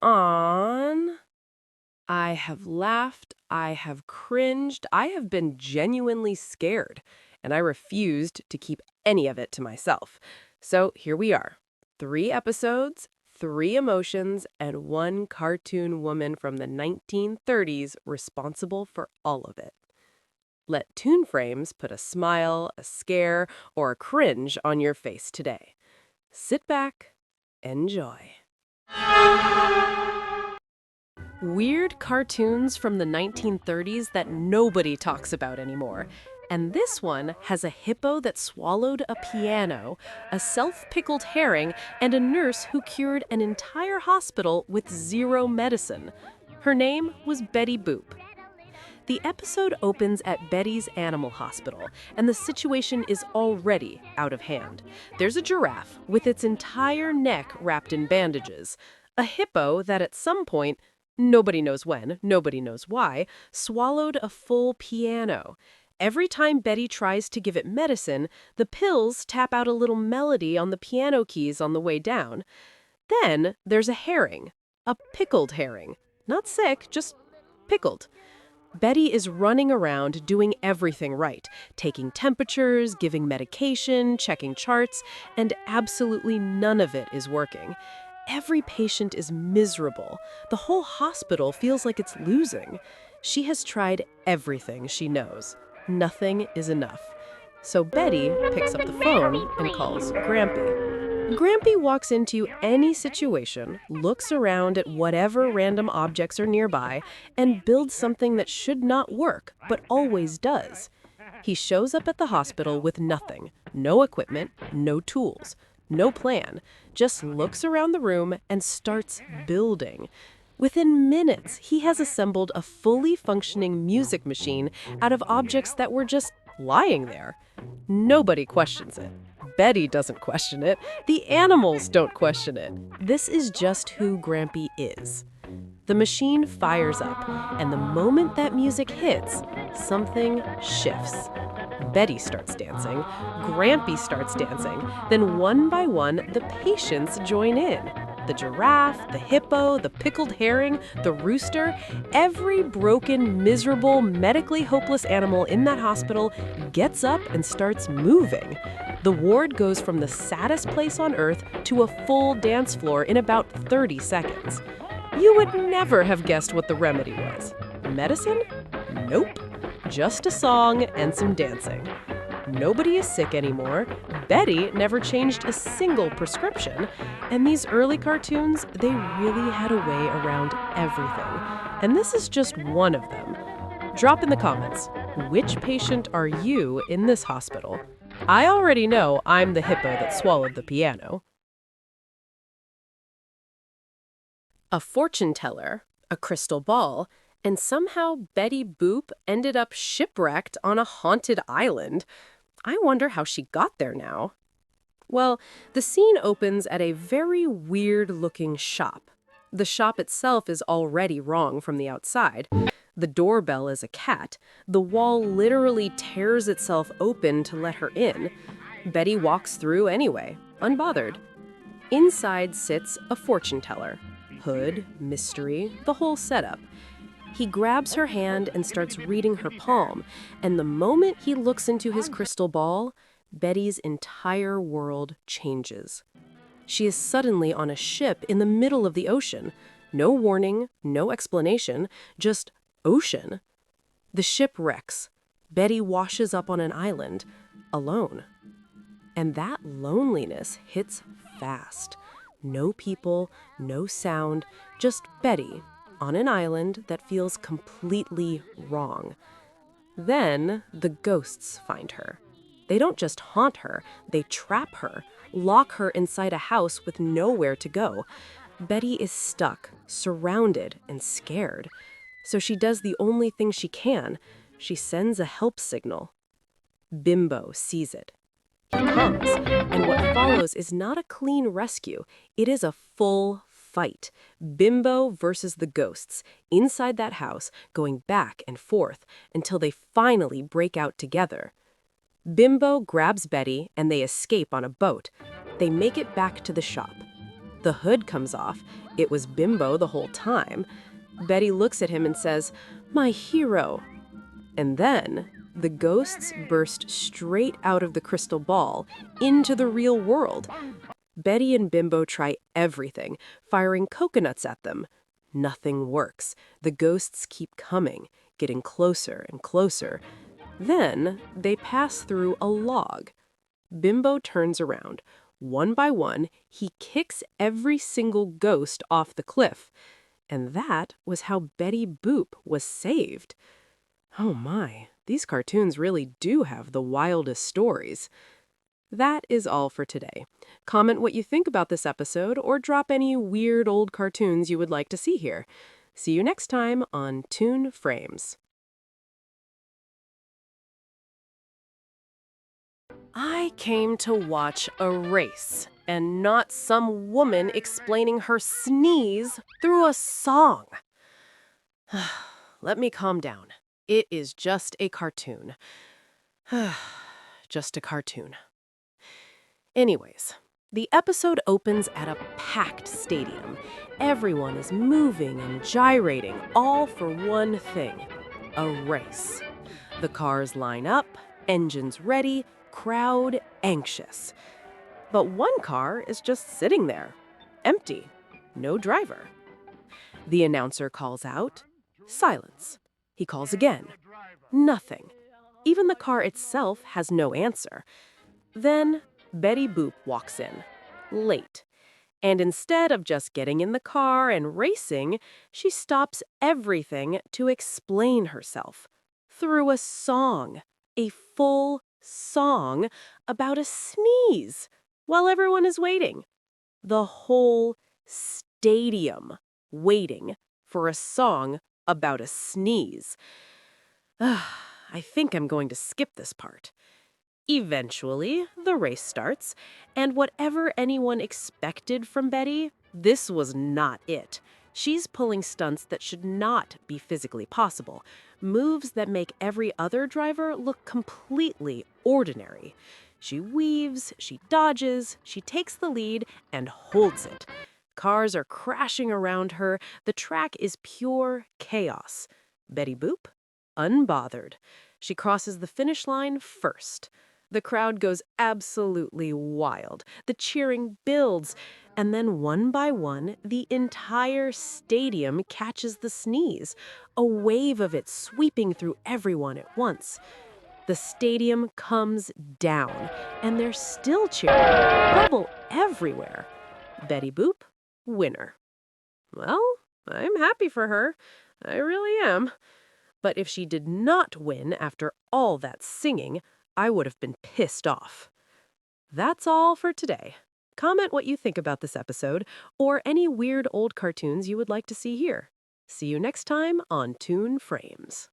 on. I have laughed, I have cringed, I have been genuinely scared, and I refused to keep any of it to myself. So here we are 3 episodes, 3 emotions, and one cartoon woman from the 1930s responsible for all of it. Let Toon Frames put a smile, a scare, or a cringe on your face today. Sit back, enjoy. Weird cartoons from the 1930s that nobody talks about anymore. And this one has a hippo that swallowed a piano, a self-pickled herring, and a nurse who cured an entire hospital with zero medicine. Her name was Betty Boop. The episode opens at Betty's animal hospital, and the situation is already out of hand. There's a giraffe with its entire neck wrapped in bandages, a hippo that at some point, nobody knows when, nobody knows why, swallowed a full piano. Every time Betty tries to give it medicine, the pills tap out a little melody on the piano keys on the way down. Then there's a herring, a pickled herring. Not sick, just pickled. Betty is running around doing everything right, taking temperatures, giving medication, checking charts, and absolutely none of it is working. Every patient is miserable. The whole hospital feels like it's losing. She has tried everything she knows. Nothing is enough. So Betty picks up the phone and calls Grampy. Grampy walks into any situation, looks around at whatever random objects are nearby, and builds something that should not work, but always does. He shows up at the hospital with nothing, no equipment, no tools, no plan, just looks around the room and starts building. Within minutes, he has assembled a fully functioning music machine out of objects that were just lying there. Nobody questions it. Betty doesn't question it. The animals don't question it. This is just who Grampy is. The machine fires up, and the moment that music hits, something shifts. Betty starts dancing, Grampy starts dancing, then one by one, the patients join in. The giraffe, the hippo, the pickled herring, the rooster, every broken, miserable, medically hopeless animal in that hospital gets up and starts moving. The ward goes from the saddest place on earth to a full dance floor in about 30 seconds. You would never have guessed what the remedy was. Medicine? Nope. Just a song and some dancing. Nobody is sick anymore. Betty never changed a single prescription. And these early cartoons, they really had a way around everything. And this is just one of them. Drop in the comments, which patient are you in this hospital? I already know I'm the hippo that swallowed the piano. A fortune teller, a crystal ball, and somehow Betty Boop ended up shipwrecked on a haunted island. I wonder how she got there now. Well, the scene opens at a very weird-looking shop. The shop itself is already wrong from the outside. The doorbell is a cat. The wall literally tears itself open to let her in. Betty walks through anyway, unbothered. Inside sits a fortune teller. Hood, mystery, the whole setup. He grabs her hand and starts reading her palm, and the moment he looks into his crystal ball, Betty's entire world changes. She is suddenly on a ship in the middle of the ocean. No warning, no explanation, just ocean. The ship wrecks. Betty washes up on an island, alone. And that loneliness hits fast. No people, no sound, just Betty on an island that feels completely wrong. Then the ghosts find her. They don't just haunt her, they trap her, lock her inside a house with nowhere to go. Betty is stuck, surrounded, and scared. So she does the only thing she can. She sends a help signal. Bimbo sees it. He comes, and what follows is not a clean rescue. It is a full fight. Bimbo versus the ghosts, inside that house, going back and forth until they finally break out together. Bimbo grabs Betty, and they escape on a boat. They make it back to the shop. The hood comes off, It was Bimbo the whole time. Betty looks at him and says, "My hero." And then the ghosts burst straight out of the crystal ball into the real world. Betty and Bimbo try everything, firing coconuts at them. Nothing works. The ghosts keep coming, getting closer and closer. Then they pass through a log. Bimbo turns around. One by one, he kicks every single ghost off the cliff. And that was how Betty Boop was saved. Oh my, these cartoons really do have the wildest stories. That is all for today. Comment what you think about this episode or drop any weird old cartoons you would like to see here. See you next time on Toon Frames. I came to watch a race and not some woman explaining her sneeze through a song. Let me calm down. It is just a cartoon. Just a cartoon. Anyways, the episode opens at a packed stadium. Everyone is moving and gyrating, all for one thing, a race. The cars line up, engines ready, crowd anxious. But one car is just sitting there, empty, no driver. The announcer calls out, silence. He calls again, nothing. Even the car itself has no answer. Then Betty Boop walks in, late. And instead of just getting in the car and racing, she stops everything to explain herself through a song, a full song about a sneeze while everyone is waiting. The whole stadium waiting for a song about a sneeze. I think I'm going to skip this part. Eventually, the race starts, and whatever anyone expected from Betty, this was not it. She's pulling stunts that should not be physically possible, moves that make every other driver look completely ordinary. She weaves, she dodges, she takes the lead, and holds it. Cars are crashing around her. The track is pure chaos. Betty Boop? Unbothered. She crosses the finish line first. The crowd goes absolutely wild. The cheering builds. And then one by one, the entire stadium catches the sneeze, a wave of it sweeping through everyone at once. The stadium comes down, and they're still cheering. Rubble everywhere. Betty Boop, winner. Well, I'm happy for her. I really am. But if she did not win after all that singing, I would have been pissed off. That's all for today. Comment what you think about this episode or any weird old cartoons you would like to see here. See you next time on Toon Frames.